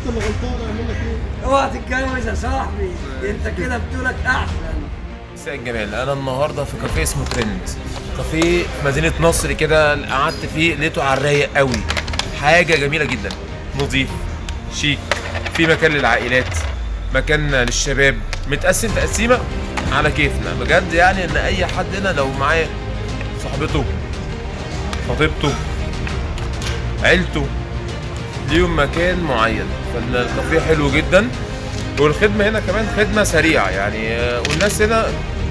اللي غلطان، اعمل لك ايه؟ اوعى تتجوز يا صاحبي، انت كده بتقولك احسن. مساء الجمال. انا النهارده في كافيه اسمه ترند، كافيه في مدينه نصر كده. قعدت فيه لقيته على الرايق قوي، حاجه جميله جدا، نظيف شيك، في مكان للعائلات، مكان للشباب، متقسم تقسيمه على كيفنا بجد. يعني ان اي حد هنا لو معاه صاحبته، خطيبته، عيلته، ليهم مكان معين. فالكافيه حلو جدا، والخدمه هنا كمان خدمه سريعه يعني. والناس هنا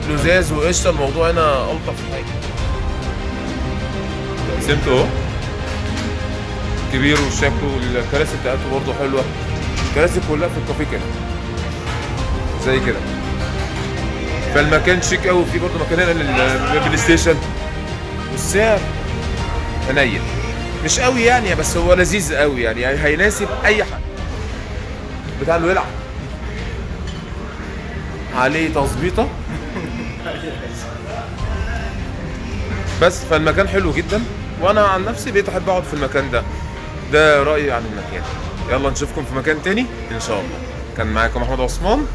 لزاز وقشطه، الموضوع هنا الطف حاجه. تقسيمته اهو كبير وشكله، والكراسي بتاعته برضه حلوه. الكراسي كلها في الكافيه كده زي كده. فالمكان شيك قوي. في برضه مكان هنا للبلاي ستيشن، والسعر حنين مش قوي يعني، بس هو لذيذ قوي يعني هيناسب اي حد. بتاع له يلعب عليه تظبيطه بس. فالمكان حلو جدا، وانا عن نفسي بقيت احب اقعد في المكان ده. ده رايي عن المكان. يلا نشوفكم في مكان تاني ان شاء الله. كان معاكم احمد عثمان،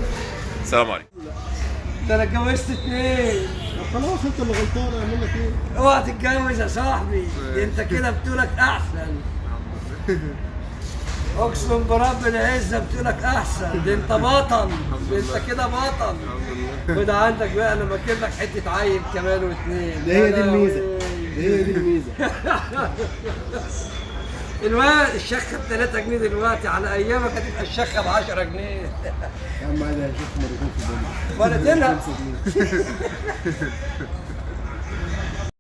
السلام عليكم. ده انا اتجوزت 2. طب خلاص انت اللي غلطان، اعمل لك ايه؟ اوعى تتجوز يا صاحبي، انت كده بتقولك احسن. اقسم برب العزه بتقولك احسن، ده انت بطل، ده انت كده بطل. وده عندك بقى انا ماكل لك حته عيل كمان و2. ده هي دي الميزه، هي دي الميزه. الوقت الشخه ب 3 جنيه دلوقتي، على ايامك هتبقى الشخه ب 10 جنيه. يا عم عادي، هشوف مرتين في الدنيا. مرتين؟ 5 جنيه.